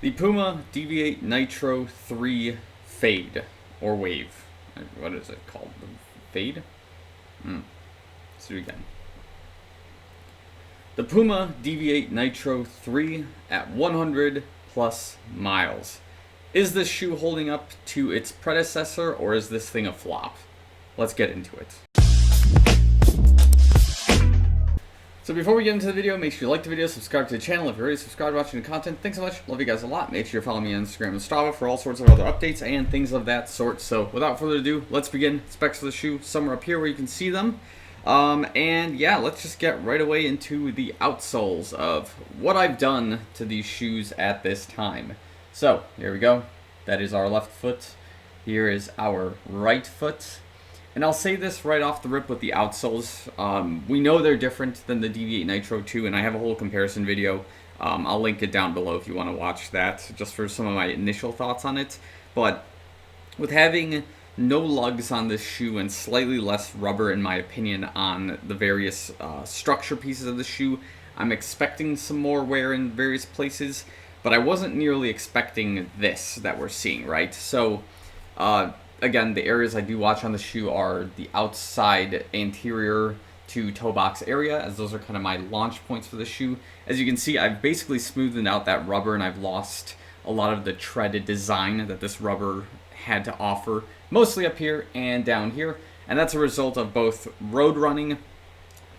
The Puma Deviate Nitro 3 Fade, or Wave. What is it called? The Fade? Let's do it again. The Puma Deviate Nitro 3 at 100 plus miles. Is this shoe holding up to its predecessor, or is this thing a flop? Let's get into it. So before we get into the video, make sure you like the video, subscribe to the channel if you're already subscribed watching the content. Thanks so much. Love you guys a lot. Make sure you're following me on Instagram and Strava for all sorts of other updates and things of that sort. So without further ado, let's begin. Specs of the shoe somewhere up here where you can see them. And yeah, let's just get right away into the outsoles of what I've done to these shoes at this time. So here we go. That is our left foot. Here is our right foot. And I'll say this right off the rip with the outsoles. We know they're different than the Deviate Nitro 2, and I have a whole comparison video. I'll link it down below if you want to watch that, just for some of my initial thoughts on it. But with having no lugs on this shoe and slightly less rubber, in my opinion, on the various structure pieces of the shoe, I'm expecting some more wear in various places, but I wasn't nearly expecting this that we're seeing, right? So, again, the areas I do watch on the shoe are the outside anterior to toe box area, as those are kind of my launch points for the shoe. As you can see, I've basically smoothed out that rubber, and I've lost a lot of the treaded design that this rubber had to offer, mostly up here and down here. And that's a result of both road running,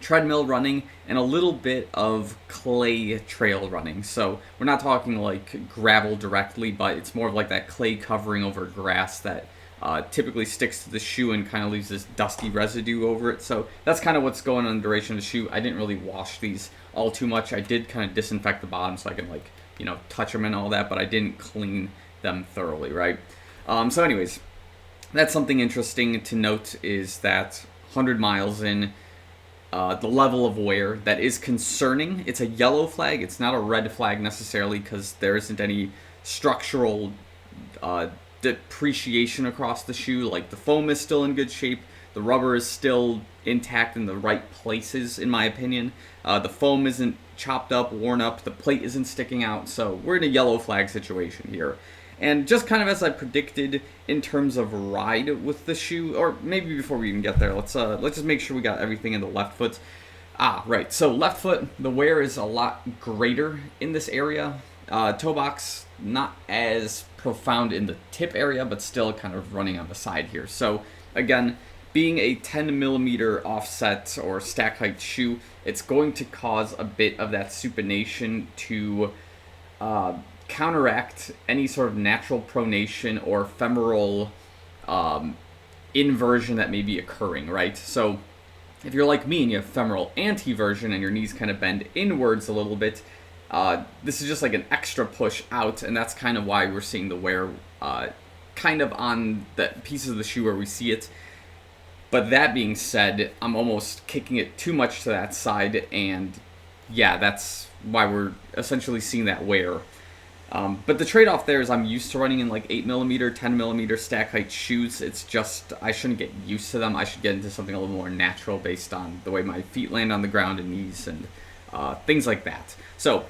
treadmill running, and a little bit of clay trail running. So we're not talking like gravel directly, but it's more of like that clay covering over grass that typically sticks to the shoe and kind of leaves this dusty residue over it. So that's kind of what's going on the duration of the shoe. I didn't really wash these all too much. I did kind of disinfect the bottom so I can, like, you know, touch them and all that, but I didn't clean them thoroughly, right? So anyways, that's something interesting to note, is that 100 miles in, the level of wear that is concerning. It's a yellow flag. It's not a red flag necessarily, because there isn't any structural depreciation across the shoe. Like, the foam is still in good shape, the rubber is still intact in the right places, in my opinion. The foam isn't chopped up, worn up, the plate isn't sticking out, so we're in a yellow flag situation here. And just kind of as I predicted in terms of ride with the shoe, or maybe before we even get there, let's just make sure we got everything in the left foot. Right, so left foot, the wear is a lot greater in this area. Toe box, not as profound in the tip area, but still kind of running on the side here. So again, being a 10 millimeter offset or stack height shoe, it's going to cause a bit of that supination to counteract any sort of natural pronation or femoral inversion that may be occurring, right? So if you're like me and you have femoral anteversion and your knees kind of bend inwards a little bit, this is just like an extra push out, and that's kind of why we're seeing the wear kind of on the pieces of the shoe where we see it. But that being said, I'm almost kicking it too much to that side, and yeah, that's why we're essentially seeing that wear. But the trade-off there is I'm used to running in like 8mm, 10mm stack height shoes. It's just, I shouldn't get used to them. I should get into something a little more natural based on the way my feet land on the ground and knees and things like that. So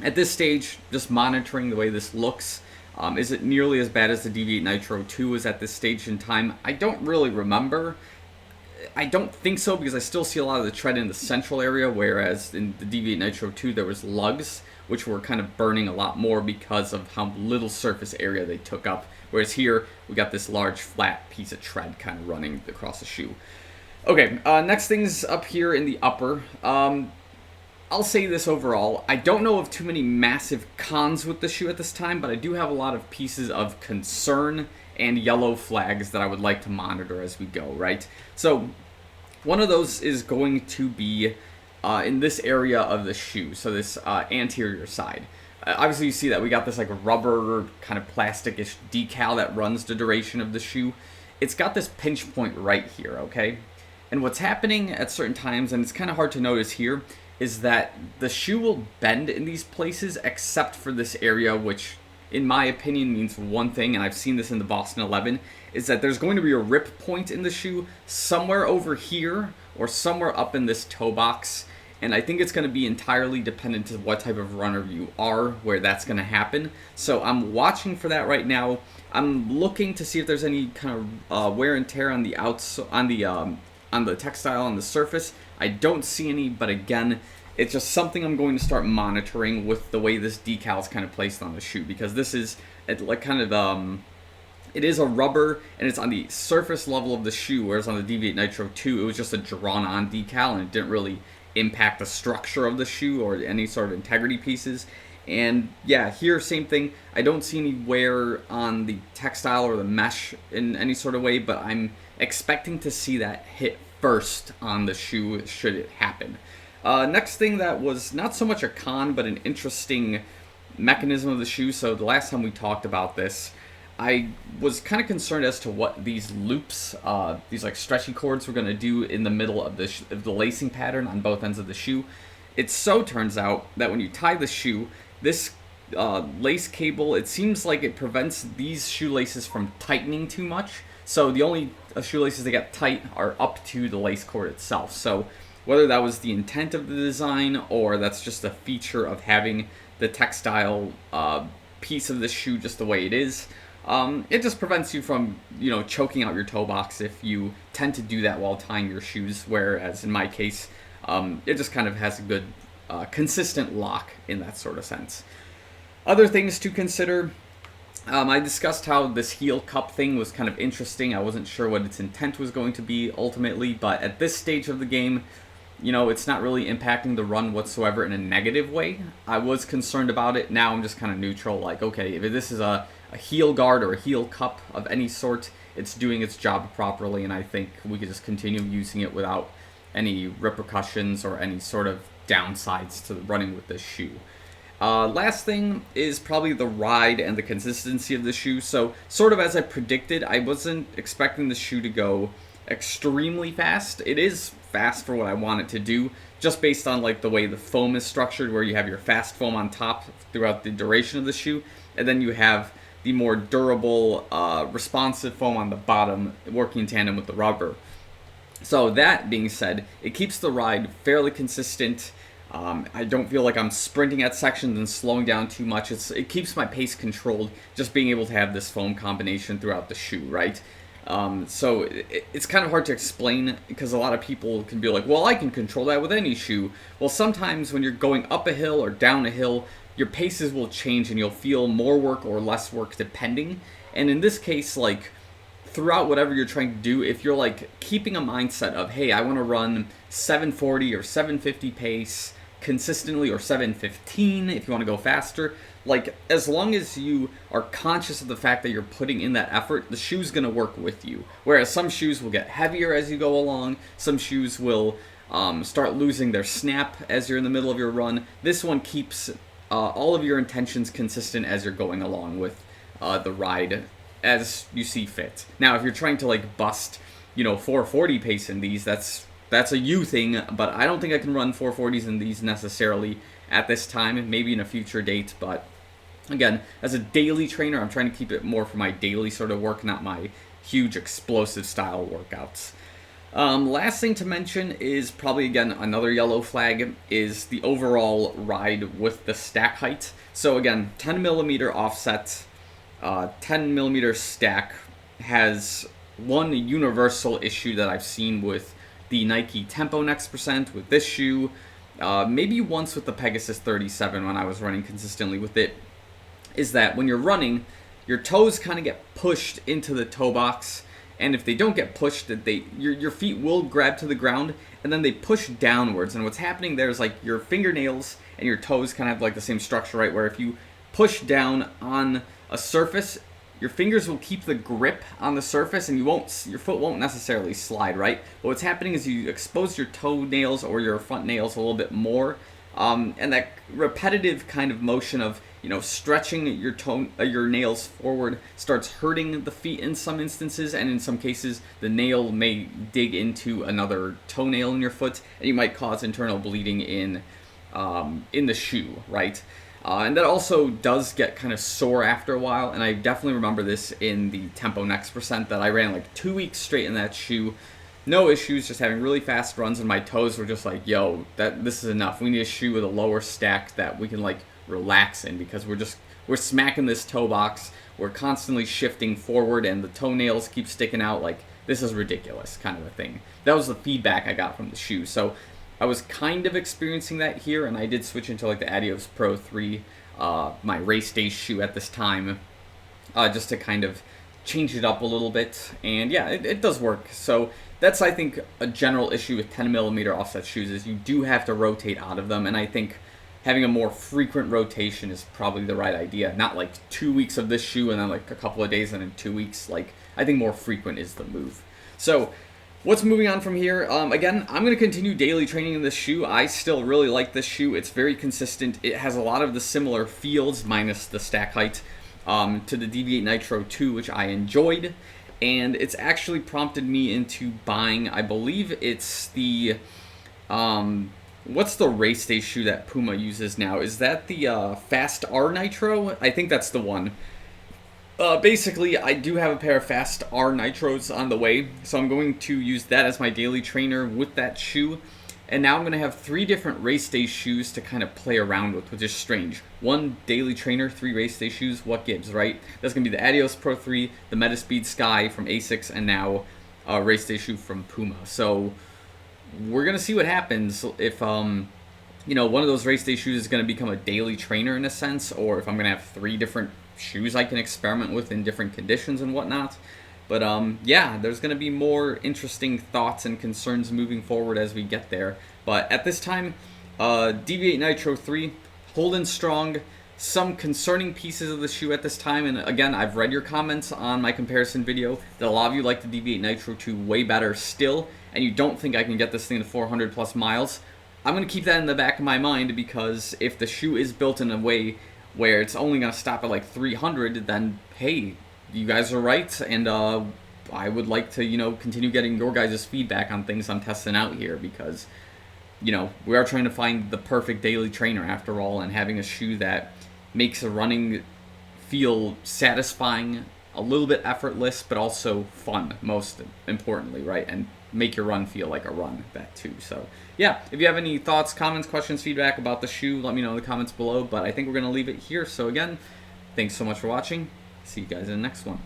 at this stage, just monitoring the way this looks. Is it nearly as bad as the Deviate Nitro 2 is at this stage in time? I don't really remember. I don't think so, because I still see a lot of the tread in the central area, whereas in the Deviate Nitro 2 there was lugs, which were kind of burning a lot more because of how little surface area they took up. Whereas here, we got this large flat piece of tread kind of running across the shoe. Okay, next thing's up here in the upper. I'll say this overall, I don't know of too many massive cons with the shoe at this time, but I do have a lot of pieces of concern and yellow flags that I would like to monitor as we go, right? So one of those is going to be in this area of the shoe, so this anterior side. Obviously you see that we got this like rubber kind of plasticish decal that runs the duration of the shoe. It's got this pinch point right here, okay? And what's happening at certain times, and it's kind of hard to notice here, is that the shoe will bend in these places except for this area, which in my opinion means one thing, and I've seen this in the Boston 11, is that there's going to be a rip point in the shoe somewhere over here or somewhere up in this toe box. And I think it's going to be entirely dependent to what type of runner you are, where that's going to happen. So I'm watching for that right now. I'm looking to see if there's any kind of wear and tear on the on the textile on the surface. I don't see any, but again, it's just something I'm going to start monitoring with the way this decal is kind of placed on the shoe, because this is like kind of it is a rubber and it's on the surface level of the shoe, whereas on the Deviate Nitro 2 it was just a drawn-on decal and it didn't really impact the structure of the shoe or any sort of integrity pieces. And yeah, here, same thing. I don't see any wear on the textile or the mesh in any sort of way, but I'm expecting to see that hit first on the shoe should it happen. Next thing that was not so much a con, but an interesting mechanism of the shoe. So the last time we talked about this, I was kind of concerned as to what these loops, these like stretchy cords were going to do in the middle of the lacing pattern on both ends of the shoe. It so turns out that when you tie the shoe, this lace cable, it seems like it prevents these shoelaces from tightening too much. So the only shoelaces that get tight are up to the lace cord itself. So whether that was the intent of the design or that's just a feature of having the textile piece of the shoe just the way it is, it just prevents you from, choking out your toe box if you tend to do that while tying your shoes, whereas in my case, it just kind of has a good consistent lock in that sort of sense. Other things to consider, I discussed how this heel cup thing was kind of interesting. I wasn't sure what its intent was going to be ultimately, but at this stage of the game, it's not really impacting the run whatsoever in a negative way. I was concerned about it. Now I'm just kind of neutral, like, okay, if this is a heel guard or a heel cup of any sort, it's doing its job properly, and I think we could just continue using it without any repercussions or any sort of downsides to running with this shoe. Last thing is probably the ride and the consistency of the shoe. So sort of as I predicted, I wasn't expecting the shoe to go extremely fast. It is fast for what I want it to do, just based on like the way the foam is structured, where you have your fast foam on top throughout the duration of the shoe, and then you have the more durable, responsive foam on the bottom working in tandem with the rubber. So that being said, it keeps the ride fairly consistent. I don't feel like I'm sprinting at sections and slowing down too much. It keeps my pace controlled, just being able to have this foam combination throughout the shoe, right? So it's kind of hard to explain, because a lot of people can be like, well, I can control that with any shoe. Well, sometimes when you're going up a hill or down a hill, your paces will change and you'll feel more work or less work depending. And in this case, like, throughout whatever you're trying to do, if you're like keeping a mindset of, hey, I want to run 740 or 750 pace consistently, or 715 if you want to go faster, like, as long as you are conscious of the fact that you're putting in that effort, the shoe's going to work with you. Whereas some shoes will get heavier as you go along, some shoes will start losing their snap as you're in the middle of your run. This one keeps all of your intentions consistent as you're going along with the ride as you see fit. Now, if you're trying to like bust, 440 pace in these, that's a you thing, but I don't think I can run 440s in these necessarily at this time, maybe in a future date. But again, as a daily trainer, I'm trying to keep it more for my daily sort of work, not my huge explosive style workouts. Last thing to mention is probably, again, another yellow flag, is the overall ride with the stack height. So again, 10 millimeter offset, 10 millimeter stack has one universal issue that I've seen with the Nike Tempo Next Percent, with this shoe, maybe once with the Pegasus 37 when I was running consistently with it, is that when you're running, your toes kind of get pushed into the toe box, and if they don't get pushed, your feet will grab to the ground, and then they push downwards. And what's happening there is like your fingernails and your toes kind of have like the same structure, right? Where if you push down on a surface, your fingers will keep the grip on the surface, and your foot won't necessarily slide, right? But what's happening is you expose your toenails or your front nails a little bit more, and that repetitive kind of motion of stretching your nails forward starts hurting the feet in some instances, and in some cases the nail may dig into another toenail in your foot, and you might cause internal bleeding in the shoe, right? And that also does get kind of sore after a while, and I definitely remember this in the Tempo Next Percent that I ran like 2 weeks straight in that shoe. no issues, just having really fast runs, and my toes were just like, yo, this is enough. We need a shoe with a lower stack that we can like relax in, because we're smacking this toe box. We're constantly shifting forward, and the toenails keep sticking out. Like, this is ridiculous, kind of a thing. That was the feedback I got from the shoe. So I was kind of experiencing that here, and I did switch into like the Adios Pro 3, my race day shoe at this time, just to kind of change it up a little bit. And yeah, it does work. So that's, I think, a general issue with 10mm offset shoes, is you do have to rotate out of them, and I think having a more frequent rotation is probably the right idea. Not like 2 weeks of this shoe and then like a couple of days and then 2 weeks. Like, I think more frequent is the move. So what's moving on from here? Again, I'm going to continue daily training in this shoe. I still really like this shoe. It's very consistent. It has a lot of the similar feels, minus the stack height, to the Deviate Nitro 2, which I enjoyed. And it's actually prompted me into buying, I believe it's the, what's the race day shoe that Puma uses now? Is that the Fast R Nitro? I think that's the one. Basically, I do have a pair of Fast R Nitros on the way, so I'm going to use that as my daily trainer with that shoe. And now I'm going to have 3 different race day shoes to kind of play around with, which is strange. 1 daily trainer, 3 race day shoes, what gives, right? That's going to be the Adios Pro 3, the Metaspeed Sky from Asics, and now a race day shoe from Puma. So we're going to see what happens if, you know, one of those race day shoes is going to become a daily trainer in a sense, or if I'm going to have 3 different shoes I can experiment with in different conditions and whatnot. But yeah, there's going to be more interesting thoughts and concerns moving forward as we get there. But at this time, Deviate Nitro 3, holding strong. Some concerning pieces of the shoe at this time, and again, I've read your comments on my comparison video that a lot of you like the Deviate Nitro 2 way better still, and you don't think I can get this thing to 400 plus miles. I'm going to keep that in the back of my mind, because if the shoe is built in a way where it's only going to stop at like 300, then hey, you guys are right, and I would like to, you know, continue getting your guys' feedback on things I'm testing out here, because, you know, we are trying to find the perfect daily trainer after all, and having a shoe that makes a running feel satisfying, a little bit effortless, but also fun, most importantly, right? And make your run feel like a run, that too. So yeah, if you have any thoughts, comments, questions, feedback about the shoe, let me know in the comments below. But I think we're going to leave it here. So again, thanks so much for watching. See you guys in the next one.